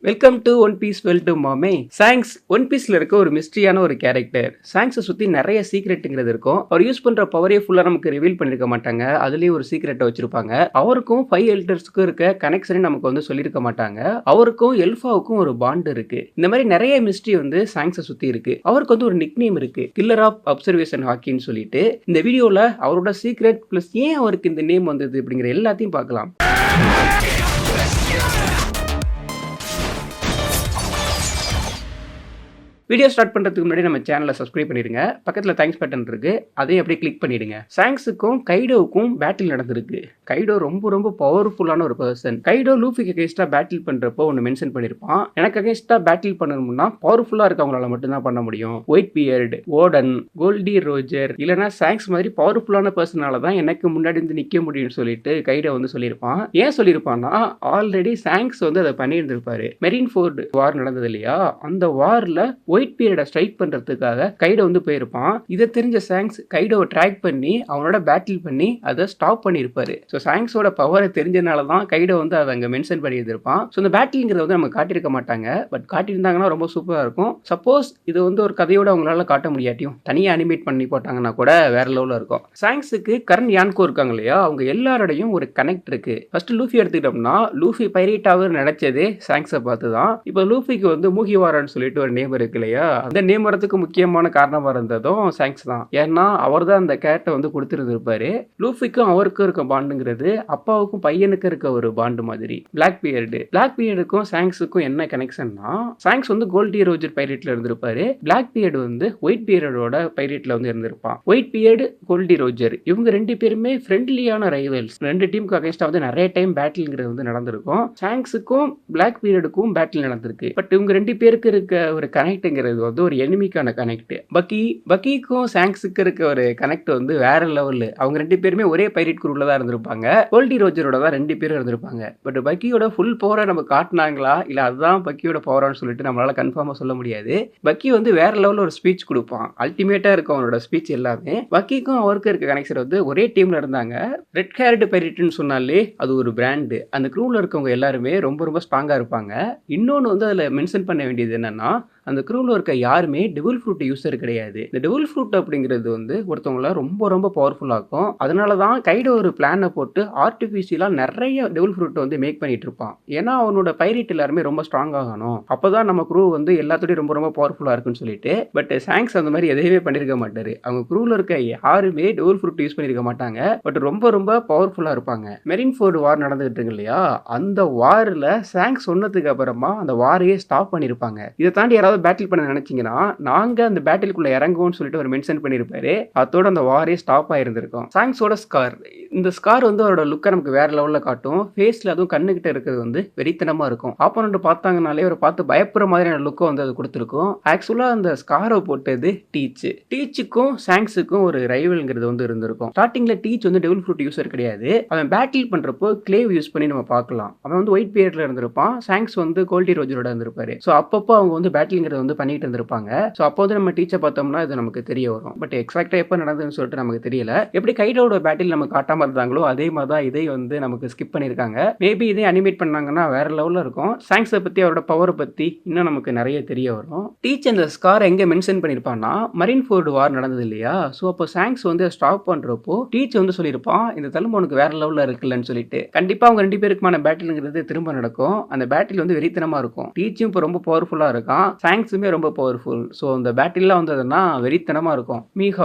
Welcome to One Piece வெல் டு மாமே. சாங்ஸ் ஒன் பீஸ்ல இருக்க ஒரு மிஸ்ட்ரியான ஒரு கேரக்டர். சாங்ஸை சுற்றி நிறைய சீக்ரெட்டுங்கிறது இருக்கும். அவர் யூஸ் பண்ணுற பவரே ஃபுல்லாக நமக்கு ரிவீல் பண்ணியிருக்க மாட்டாங்க. அதுலேயும் ஒரு சீக்ரெட்டை வச்சிருப்பாங்க. அவருக்கும் 5 எல்டர்ஸ்க்கும் இருக்க கனெக்ஷனை நமக்கு வந்து சொல்லியிருக்க மாட்டாங்க. அவருக்கும் எல்ஃபாவுக்கும் ஒரு பாண்ட் இருக்கு. இந்த மாதிரி நிறைய மிஸ்ட்ரி வந்து சாங்ஸை சுற்றி இருக்கு. அவருக்கு வந்து ஒரு நிக் நேம் இருக்கு, கில்லர் ஆஃப் அப்சர்வேஷன் ஹாக்கின்னு சொல்லிட்டு. இந்த வீடியோவில் அவரோட சீக்ரெட் ப்ளஸ் ஏன் அவருக்கு இந்த நேம் வந்தது அப்படிங்கிற எல்லாத்தையும் பார்க்கலாம். வீடியோ ஸ்டார்ட் பண்ணுறதுக்கு முன்னாடி நம்ம சேனலை சப்ஸ்கிரைப் பண்ணிடுங்க. பக்கத்தில் தேங்க்ஸ் பட்டன் இருக்கு, அதையும் அப்படியே கிளிக் பண்ணிடுங்க. சாங்ஸுக்கும் கைடோவுக்கும் பேட்டில் நடந்திருக்கு. கைடோ ரொம்ப பவர்ஃபுல்லான ஒரு பர்சன். கைடோ லூஃபிக்கு அகேன்ஸ்டாக பேட்டில் பண்ணுறப்போ ஒன்று மென்ஷன் பண்ணியிருப்பான். எனக்கு அகேன்ஸ்டாக பேட்டில் பண்ணணும்னா பவர்ஃபுல்லாக இருக்கவங்களால மட்டும்தான் பண்ண முடியும். Whitebeard, Oden, Gol D Roger இல்லைனா சாங்ஸ் மாதிரி பவர்ஃபுல்லான பர்சனால தான் எனக்கு முன்னாடி வந்து நிற்க முடியும்னு சொல்லிட்டு கைடோ வந்து சொல்லியிருப்பான். ஏன் சொல்லியிருப்பான்னா, ஆல்ரெடி சாங்ஸ் வந்து அதை பண்ணியிருந்திருப்பாரு. மெரின் ஃபோர்டு வார் நடந்தது இல்லையா, அந்த வாரில் ஒயிட் பீரியடை ஸ்ட்ரைக் பண்ணுறதுக்காக கைடோ வந்து போயிருப்பான். இதை தெரிஞ்ச சாங்ஸ் கைடோவை ட்ராக் பண்ணி அவனோட பேட்டில் பண்ணி அதை ஸ்டாப் பண்ணியிருப்பாரு. ஸோ சாங்ஸோட பவரை தெரிஞ்சதுனால தான் கைடோ வந்து அதை அங்கே மென்ஷன் பண்ணியிருந்திருப்பான். ஸோ இந்த பேட்டில்ங்கிறத வந்து நம்ம காட்டியிருக்க மாட்டாங்க. பட் காட்டியிருந்தாங்கன்னா ரொம்ப சூப்பராக இருக்கும். சப்போஸ் இது வந்து ஒரு கதையோட அவங்களால காட்ட முடியாட்டியும் தனியாக அனிமேட் பண்ணி போட்டாங்கன்னா கூட வேற லெவலில் இருக்கும். சாங்ஸுக்கு கரண் யான்கோ இருக்காங்க இல்லையா, அவங்க எல்லாரோடையும் ஒரு கனெக்ட் இருக்கு. ஃபர்ஸ்ட் லூஃபி எடுத்துக்கிட்டோம்னா, லூஃபி பைரேட்டாக நினைச்சதே சாங்ஸை பார்த்து தான். இப்போ லூஃபிக்கு வந்து மூகிவாரான்னு சொல்லிட்டு ஒரு நேம் இருக்கு இல்லையா, அந்த நேம் வரதுக்கு முக்கியமான காரணமா இருந்ததும் சாங்ஸ் தான். ஏன்னா அவர் தான் அந்த கேரக்டர் வந்து கொடுத்துருப்பாரு. லூஃபிக்கும் அவருக்கும் இருக்க பாண்டுங்கிறது அப்பாவுக்கும் பையனுக்கு இருக்க ஒரு பாண்டு மாதிரி. பிளாக் பியர்டுக்கும் சாங்ஸுக்கும் என்ன கனெக்ஷன்னா, சாங்ஸ் வந்து கோல்டி ரோஜர் பைரேட்ல இருந்திருப்பாரு. பிளாக் பியர்டு வந்து ஒயிட் பியர்டோட பைரேட்ல வந்து இருந்திருப்பான். ஒயிட் பியர்டு, கோல்டி ரோஜர் இவங்க ரெண்டு பேருமே ஃப்ரெண்ட்லியான ரைவல்ஸ். ரெண்டு டீமுக்கு அகைன்ஸ்டா வந்து நிறைய டைம் பேட்டில்ங்கிறது வந்து நடந்திருக்கும். சாங்ஸுக்கும் பிளாக் பியர்டுக்கும் பேட்டில் நடந்திருக்கு. பட் இவங்க ரெண்டு பேருக்கு இருக்க ஒரு கனெக்ட் வந்து ஒரு எனிமிக்கான கனெக்ட். பக்கிக்கும் சாங்ஸுக்கு இருக்க ஒரு கனெக்ட் வந்து வேற லெவல். அவங்க ரெண்டு பேருமே ஒரே பைரேட் குரூப்ல தான் இருந்திருப்பாங்க. கோல்டி ரோஜரோட தான் ரெண்டு பேரும் இருந்திருப்பாங்க. பட் பக்கியோட ஃபுல் பவரை நம்ம காட்டினாங்களா இல்ல அதுதான் பக்கியோட பவரான்னு சொல்லிட்டு நம்மளால கன்ஃபார்மா சொல்ல முடியாது. பக்கி வந்து வேற லெவலில் ஒரு ஸ்பீச் கொடுப்பான். அல்டிமேட்டா இருக்கும் அவனோட ஸ்பீச் எல்லாமே. பக்கிக்கும் அவருக்கு இருக்க கனெக்ஷன் வந்து ஒரே டீம்ல இருந்தாங்க. ரெட் ஹேர்டு பைரேட்னு சொன்னாலே அது ஒரு பிராண்டு. அந்த குரூப்ல இருக்கவங்க எல்லாருமே ரொம்ப ஸ்ட்ராங்கா இருப்பாங்க. இன்னொன்று வந்து அதில் மென்ஷன் பண்ண வேண்டியது என்னன்னா, அந்த குரூவில் இருக்க யாருமே டெவில் ஃப்ரூட் யூஸர் கிடையாது. இந்த டெவில் ஃப்ரூட் அப்படிங்கிறது வந்து ஒருத்தவங்கள ரொம்ப பவர்ஃபுல்லாக இருக்கும். அதனால தான் கைடோ ஒரு பிளானை போட்டு ஆர்டிஃபிஷியலாக நிறைய டெவில் ஃப்ரூட்டை வந்து மேக் பண்ணிட்டு இருப்பான். ஏன்னா அவனோட பைரேட் எல்லாருமே ரொம்ப ஸ்ட்ராங் ஆகணும், அப்போதான் நம்ம குரூ வந்து எல்லாத்தோடையும் ரொம்ப பவர்ஃபுல்லாக இருக்குன்னு சொல்லிட்டு. பட் சாங்ஸ் அந்த மாதிரி எதையுமே பண்ணியிருக்க மாட்டாரு. அவங்க குரூவில் இருக்க யாருமே டெவில் ஃப்ரூட் யூஸ் பண்ணியிருக்க மாட்டாங்க. பட் ரொம்ப பவர்ஃபுல்லாக இருப்பாங்க. மெரின் ஃபோர்டு வார் நடந்துகிட்டு இருக்கு இல்லையா, அந்த வாரில் சாங்ஸ் சொன்னதுக்கு அப்புறமா அந்த வாரையே ஸ்டாப் பண்ணியிருப்பாங்க. இதை தாண்டி யாராவது பேட்டில் பண்ண நினைச்சீங்கன்னா நாங்க அந்த பேட்டிலுக்குள்ள இறங்குவோம்னு சொல்லிட்டு ஒரு மென்ஷன் பண்ணியிருப்பாரு. அதோட அந்த வாரே ஸ்டாப் ஆயிருந்திருக்கும். சாங்ஸோட ஸ்கார், இந்த ஸ்கார் வந்து அவரோட லுக்கை நமக்கு வேற லெவலில் காட்டும். ஃபேஸ்ல அதுவும் கண்ணுகிட்ட இருக்கிறது வந்து வெறித்தனமா இருக்கும். ஆப்போனண்ட் பார்த்தாங்கனாலே ஒரு பார்த்து பயப்படுற மாதிரியான லுக்கை வந்து அது கொடுத்துருக்கும். ஆக்சுவலா அந்த ஸ்காரை போட்டது டீச்சுக்கும் சாங்ஸுக்கும் ஒரு ரைவல்ங்கிறது வந்து இருந்திருக்கும். ஸ்டார்டிங்ல டீச் வந்து டெவில் ஃப்ரூட் யூஸர் கிடையாது. அவன் பேட்டில் பண்றப்போ கிளேவ் யூஸ் பண்ணி நம்ம பார்க்கலாம். அவன் வந்து ஒயிட் பீரியட்ல இருந்திருப்பான். சாங்ஸ் வந்து கோல்டி ரோஜரோட இருந்திருப்பாரு. ஸோ அப்பப்போ அவங்க வந்து பேட்டில்ங்கிறது வந்து பண்ணிட்டு இருந்திருப்பாங்க. ஸோ அப்போ வந்து நம்ம டீச்சர் பார்த்தோம்னா இது நமக்கு தெரிய வரும். பட் எக்ஸாக்டா எப்போ நடந்ததுன்னு சொல்லிட்டு நமக்கு தெரியல. எப்படி கைடோட பேட்டில் நம்ம காட்டாம இருந்தாங்களோ அதே மாதிரி தான் இதை வந்து நமக்கு ஸ்கிப் பண்ணியிருக்காங்க. மேபி இதே அனிமேட் பண்ணாங்கன்னா வேற லெவலில் இருக்கும். சாங்ஸை பற்றி அவரோட பவரை பற்றி இன்னும் நமக்கு நிறைய தெரிய வரும். டீச் அந்த ஸ்கார் எங்கே மென்ஷன் பண்ணியிருப்பான்னா, மரின் ஃபோர்டு வார் நடந்தது இல்லையா, ஸோ அப்போ சாங்ஸ் வந்து ஸ்டாப் பண்ணுறப்போ டீச் வந்து சொல்லியிருப்பான், இந்த தழும்பு உனக்கு வேற லெவலில் இருக்குல்லன்னு சொல்லிட்டு. கண்டிப்பாக அவங்க ரெண்டு பேருக்குமான பேட்டில்ங்கிறது திரும்ப நடக்கும். அந்த பேட்டில் வந்து வெறித்தனமாக இருக்கும். டீச்சும் இப்போ ரொம்ப பவர்ஃபுல்லாக இருக்கான். சாங்ஸுமே ரொம்ப பவர்ஃபுல். ஸோ அந்த பேட்டில்லாம் வந்ததுன்னா வெறித்தனமாக இருக்கும்.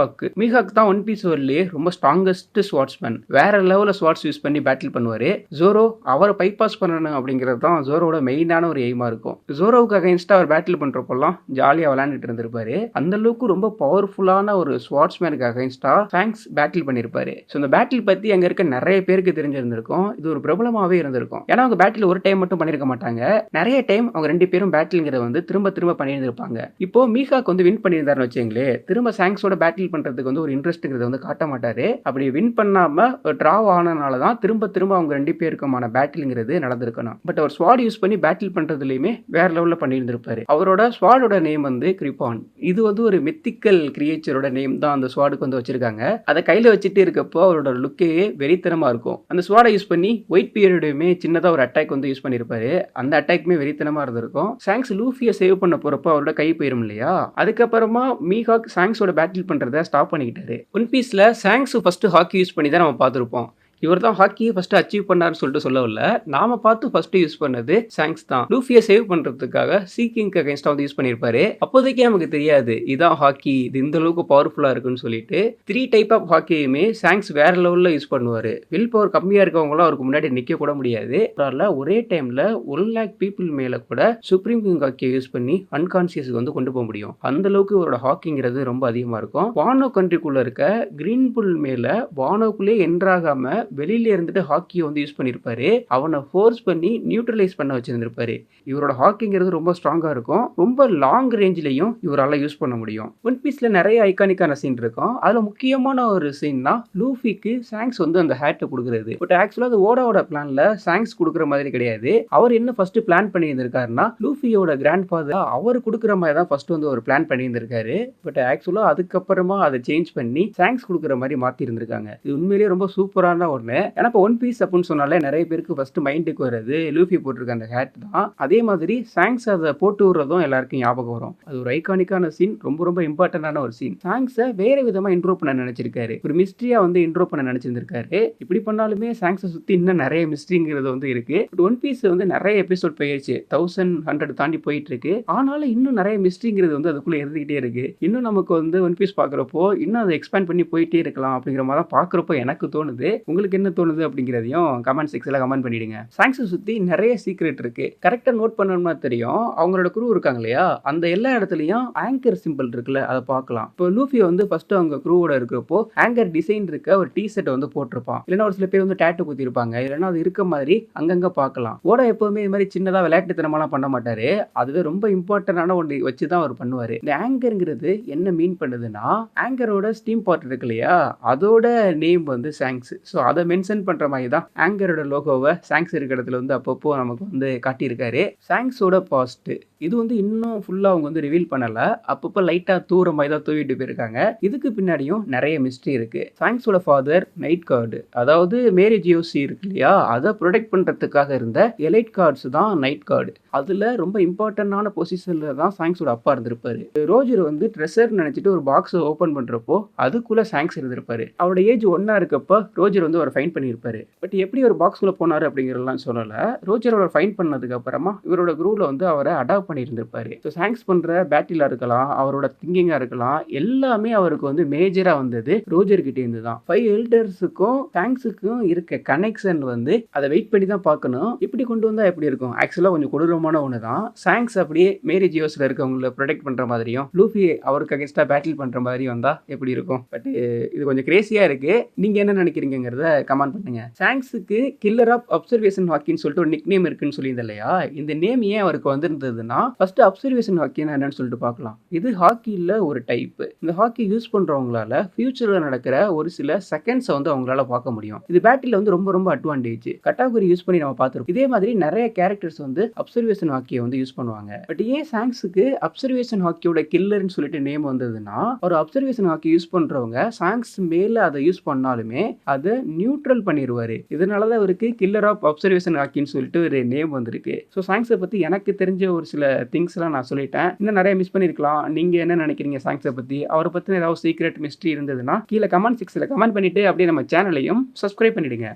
மீஹாக் தான் ஒன் பீஸ் வேர்ல்ட்லேயே ரொம்ப ஸ்ட்ராங்கஸ்ட் ஸ்வாட்ஸ்மேன். வேற லெவலில் ஸ்வாட்ஸ் யூஸ் பண்ணி பேட்டில் பண்ணுவார். ஜோரோ அவரை பைபாஸ் பண்ணணும் அப்படிங்கிறது தான் ஜோரோட மெயினான ஒரு எய்மாக இருக்கும். ஜோரோவுக்கு அகைன்ஸ்டாக அவர் பேட்டில் பண்ணுறப்பெல்லாம் ஜாலியாக விளையாண்டுட்டு இருந்திருப்பாரு. அந்த அளவுக்கு ரொம்ப பவர்ஃபுல்லான ஒரு ஸ்வாட்ஸ்மேனுக்கு அகைன்ஸ்டாக சாங்ஸ் பேட்டில் பண்ணியிருப்பாரு. ஸோ இந்த பேட்டில் பற்றி அங்கே இருக்க நிறைய பேருக்கு தெரிஞ்சிருந்திருக்கும். இது ஒரு பிரபலமாகவே இருந்திருக்கும். ஏன்னா அவங்க பேட்டில் ஒரு டைம் மட்டும் பண்ணியிருக்க மாட்டாங்க. நிறைய டைம் அவங்க ரெண்டு பேரும் பேட்டில்ங்கிறத வந்து திரும்ப பண்ணியிருந்திருப்பாங்க. இருந்திருப்பாங்க. இப்போ மீகாக் வந்து வின் பண்ணியிருந்தாருன்னு வச்சுங்களே, திரும்ப சாங்ஸோட பேட்டில் பண்றதுக்கு வந்து ஒரு இன்ட்ரெஸ்ட்ங்கிறத வந்து காட்ட மாட்டாரு. அப்படி வின் பண்ணாம டிராவ் ஆனனால தான் திரும்ப திரும்ப அவங்க 2 பேருக்குமான பேட்டில்ங்கிறது நடந்திருக்கணும். பட் அவர் ஸ்வாட் யூஸ் பண்ணி பேட்டில் பண்றதுலயுமே வேற லெவல்ல பண்ணியிருந்திருப்பாரு. அவரோட ஸ்வாடோட நேம் வந்து கிரிப்பான். இது வந்து ஒரு மித்திக்கல் கிரியேச்சரோட நேம் தான் அந்த ஸ்வாடுக்கு வந்து வச்சிருக்காங்க. அதை கையில வச்சுட்டு இருக்கப்போ அவரோட லுக்கே வெறித்தனமா இருக்கும். அந்த ஸ்வாடை யூஸ் பண்ணி ஒயிட் பீரியடுமே சின்னதா ஒரு அட்டாக் வந்து யூஸ் பண்ணிருப்பாரு. அந்த அட்டாக்மே வெறித்தனமா இருந்திருக்கும். சாங்ஸ் லூஃபியை சேவ் பண்ண போறப்போ அவரோட கை போயிரும் இல்லையா, அதுக்கப்புறமா மீகாக் சாங்ஸோட பேட்டில் பண்றதை ஸ்டாப் பண்ணிக்கிட்டாரு. ஒன் பீஸ்ல சாங்ஸ் ஃபர்ஸ்ட் ஹாக்கி யூஸ் பண்ணி தான் நம்ம பார்த்திருப்போம். இவர் தான் ஹாக்கியை ஃபர்ஸ்ட் அச்சீவ் பண்ணாருன்னு சொல்லிட்டு சொல்லவில்ல. நாம பார்த்து ஃபர்ஸ்ட் யூஸ் பண்ணது சாங்ஸ் தான். லூஃபியை சேவ் பண்றதுக்காக சீக்கிங்க்கு அகைன்ஸ்டா வந்து யூஸ் பண்ணியிருப்பாரு. அப்போதைக்கே நமக்கு தெரியாது இதான் ஹாக்கி, இது இந்த அளவுக்கு பவர்ஃபுல்லா இருக்குன்னு சொல்லிட்டு 3 டைப் ஆஃப் ஹாக்கியுமே சாங்ஸ் வேற லெவல்ல யூஸ் பண்ணுவாரு. வில் பவர் கம்மியா இருக்கவங்களும் அவருக்கு முன்னாடி நிக்க கூட முடியாது. ஒரே டைம்ல 1 lakh பீப்புள் மேல கூட சுப்ரீம் கிங் ஹாக்கியை யூஸ் பண்ணி அன்கான்சியஸ்க்கு வந்து கொண்டு போக முடியும். அந்த அளவுக்கு இவரோட ஹாக்கிங்கிறது ரொம்ப அதிகமா இருக்கும். வானோ கண்ட்ரிக்குள்ள இருக்க கிரீன் புல் மேல வானோக்குள்ளே என்ட்ராகாம வெளியில இருந்துட்டு ஹாக்கியை வந்து யூஸ் பண்ணிருப்பாரு. அவனை ஃபோர்ஸ் பண்ணி நியூட்ரலைஸ் பண்ண வச்சிருந்திருப்பாரு. இவரோட ஹாக்கிங்கிறது ரொம்ப ஸ்ட்ராங்கா இருக்கும். ரொம்ப லாங் ரேஞ்சிலையும் இவரால யூஸ் பண்ண முடியும். ஒன் பீஸ்ல நிறைய ஐகானிக்கான சீன் இருக்கும். அதுல முக்கியமான ஒரு சீன் தான் லூஃபிக்கு சாங்ஸ் வந்து அந்த ஹேட்டை கொடுக்குறது. பட் ஆக்சுவலா அது ஓடாவோட பிளான்ல சாங்ஸ் கொடுக்குற மாதிரி கிடையாது. அவர் என்ன ஃபர்ஸ்ட் பிளான் பண்ணி இருந்திருக்காருன்னா லூஃபியோட கிராண்ட் ஃபாதர் அவர் கொடுக்குற மாதிரி தான் ஃபர்ஸ்ட் வந்து ஒரு பிளான் பண்ணி இருந்திருக்காரு. பட் ஆக்சுவலா அதுக்கப்புறமா அதை சேஞ்ச் பண்ணி சாங்ஸ் கொடுக்குற மாதிரி மாத்தி இருந்திருக்காங்க. இது உண்மையிலேயே ரொம்ப சூப்பரான ஒன்று. ஏன்னா இப்போ ஒன் பீஸ் அப்படின்னு சொன்னாலே நிறைய பேருக்கு ஃபர்ஸ்ட் மைண்டுக்கு வருது லூஃபி போட்டிருக்க அந்த ஹேட் தான். அதே மாதிரி சாங்ஸ் அதை போட்டு விடுறதும் எல்லாருக்கும் ஞாபகம் வரும். அது ஒரு ஐகானிக்கான சீன், ரொம்ப ரொம்ப இம்பார்ட்டன்டான ஒரு சீன். சாங்ஸை வேற விதமா இன்ட்ரோ பண்ண நினைச்சிருக்காரு. ஒரு மிஸ்ட்ரியா வந்து இன்ட்ரோ பண்ண நினைச்சிருந்திருக்காரு. இப்படி பண்ணாலுமே சாங்ஸை சுத்தி இன்னும் நிறைய மிஸ்ட்ரிங்கிறது வந்து இருக்கு. பட் ஒன் பீஸ் வந்து நிறைய எபிசோட் போயிடுச்சு, 1100 தாண்டி போயிட்டு இருக்கு. ஆனாலும் இன்னும் நிறைய மிஸ்ட்ரிங்கிறது வந்து அதுக்குள்ள இருந்துகிட்டே இருக்கு. இன்னும் நமக்கு வந்து ஒன் பீஸ் பாக்குறப்போ இன்னும் அதை எக்ஸ்பேண்ட் பண்ணி போயிட்டே இருக்கலாம் அப்படிங்கிற மாதிரி பாக்குறப்போ எனக்கு தோணுது. உங்களுக்கு என்ன தோணுது அப்படிங்கிறதையும் கமெண்ட் செக்ஷன்ல கமெண்ட் பண்ணிடுங்க. சாங்ஸை சுத்தி நிறைய சீக்ரெட் இருக்கு. கரெக்டா நோட் பண்ணணும்னா தெரியும். அவங்களோட குரூ இருக்காங்க இல்லையா, அந்த எல்லா இடத்துலயும் ஆங்கர் சிம்பிள் இருக்குல்ல, அதை பார்க்கலாம். இப்போ லூஃபி வந்து ஃபர்ஸ்ட் அவங்க குரூவோட இருக்கிறப்போ ஆங்கர் டிசைன் இருக்க ஒரு டி ஷர்ட் வந்து போட்டிருப்பான். இல்லைன்னா ஒரு சில பேர் வந்து டேட்டு குத்தி இருப்பாங்க. இல்லைன்னா அது இருக்க மாதிரி அங்கங்க பார்க்கலாம். ஓட எப்பவுமே இது மாதிரி சின்னதா விளையாட்டுத்தனமாலாம் பண்ண மாட்டாரு. அதுவே ரொம்ப இம்பார்ட்டன்டான ஒன்று வச்சுதான் அவர் பண்ணுவாரு. இந்த ஆங்கர்ங்கிறது என்ன மீன் பண்ணுதுன்னா, ஆங்கரோட ஸ்டீம் பார்ட் இருக்கு இல்லையா, அதோட நேம் வந்து சாங்ஸ். ஸோ அதை மென்ஷன் பண்ற மாதிரி தான் ஆங்கரோட லோகோவை சாங்ஸ் இருக்கிற இடத்துல வந்து அப்பப்போ நமக்கு வந்து காட்டியிருக்காரு. சாங்ஸோட பாஸ்ட் இது வந்து இன்னும் ஃபுல்லா அவங்க வந்து ரிவீல் பண்ணல. அப்பப்போ லைட்டா தூர மாதிரி தான் தூவிட்டு போயிருக்காங்க. இதுக்கு பின்னாடியும் நிறைய மிஸ்ட்ரி இருக்கு. சாங்ஸோட ஃபாதர் நைட் கார்டு, அதாவது மேரி ஜியோசி இருக்கு இல்லையா, அதை ப்ரொடெக்ட் பண்றதுக்காக இருந்த எலைட் கார்ட்ஸ் தான் நைட் கார்டு. அதுல ரொம்ப இம்பார்ட்டன்டான பொசிஷன்ல தான் சாங்ஸோட அப்பா இருந்திருப்பாரு. ரோஜர் வந்து ட்ரெஷர் நினைச்சிட்டு ஒரு பாக்ஸ் ஓபன் பண்றப்போ அதுக்குள்ள சாங்ஸ் இருந்திருப்பாரு. அவரோட ஏஜ் 1 இருக்கப்போ ரோஜர் வந்து ஒரு ஃபைன் பண்ணியிருப்பாரு. பட் எப்படி ஒரு பாக்ஸ்குள்ள போனாரு அப்படிங்கிறதெல்லாம் சொல்லல. ரோஜரோட ஃபைன் பண்ணதுக்கு அப்புறமா இவரோட குரூப்ல வந்து அவரை அடாப்ட் பண்ணி இருந்திருப்பாரு. ஸோ சாங்ஸ் பண்ற பேட்டிலா இருக்கலாம், அவரோட திங்கிங்கா இருக்கலாம், எல்லாமே அவருக்கு வந்து மேஜரா வந்தது ரோஜர் கிட்ட இருந்து தான். 5 எல்டர்ஸுக்கும் சாங்ஸுக்கும் இருக்க கனெக்ஷன் வந்து அதை வெயிட் பண்ணி தான் பார்க்கணும். இப்படி கொண்டு வந்தா எப்படி இருக்கும்? ஆக்சுவலா கொஞ்சம் கொடூரமான ஒன்று தான். சாங்ஸ் அப்படியே மேரி ஜியோஸ்ல இருக்கவங்களை ப்ரொடெக்ட் பண்ற மாதிரியும் லூஃபி அவருக்கு அகேன்ஸ்டா பேட்டில் பண்ற மாதிரி வந்தா எப்படி இருக்கும்? பட் இது கொஞ்சம் கிரேசியா இருக்கு. நீங்க என்ன நினைக்கிறீங்கிறத கமெண்ட் பண்ணுங்க. சாங்ஸுக்கு கில்லர் ஆஃப் அப்சர்வேஷன் ஹாக்கின்னு சொல்லிட்டு ஒரு நிக் நேம் இருக்குன்னு சொல்லியிருந்தேன் இல்லையா, இந்த நேம் ஏன் அவருக்கு வந்திருந்ததுன்னா ஃபர்ஸ்ட் அப்சர்வேஷன் ஹாக்கின்னா என்னன்னு சொல்லிட்டு பார்க்கலாம். இது ஹாக்கியில் ஒரு டைப். இந்த ஹாக்கி யூஸ் பண்றவங்களால ஃபியூச்சர்ல நடக்கிற ஒரு சில செகண்ட்ஸை வந்து அவங்களால பார்க்க முடியும். இது பேட்டில் வந்து ரொம்ப ரொம்ப அட்வான்டேஜ். கட்டாகுரி யூஸ் பண்ணி நம்ம பார்த்துருப்போம். இதே மாதிரி நிறைய கேரக்டர்ஸ் வந்து அப்சர்வேஷன் ஹாக்கியை வந்து யூஸ் பண்ணுவாங்க. பட் ஏன் சாங்ஸுக்கு அப்சர்வேஷன் ஹாக்கியோட கில்லர்னு சொல்லிட்டு நேம் வந்ததுன்னா, ஒரு அப்சர்வேஷன் ஹாக்கி யூஸ் பண்றவங்க சாங்ஸ் மேல அதை யூஸ் பண்ணாலுமே அதை நியூட்ரல் பண்ணிடுவாரு. இதனாலதான் அவருக்கு கில்லர் ஆஃப் அப்சர்வேஷன் ஹாக்கின்னு சொல்லிட்டு ஒரு நேம் வந்திருக்கு. ஸோ சாங்ஸை பத்தி எனக்கு தெரிஞ்ச ஒரு சில திங்ஸ் எல்லாம் நான் சொல்லிட்டேன். இன்னும் நிறைய மிஸ் பண்ணிருக்கலாம். நீங்க என்ன நினைக்கிறீங்க சாங்ஸை பத்தி? அவரை பத்தி ஏதாவது சீக்ரெட் மிஸ்ட்ரி இருந்ததுன்னா கீழே கமெண்ட் செக்ஷன்ல கமெண்ட் பண்ணிட்டு அப்படியே நம்ம சேனலையும் சப்ஸ்கிரைப் பண்ணிடுங்க.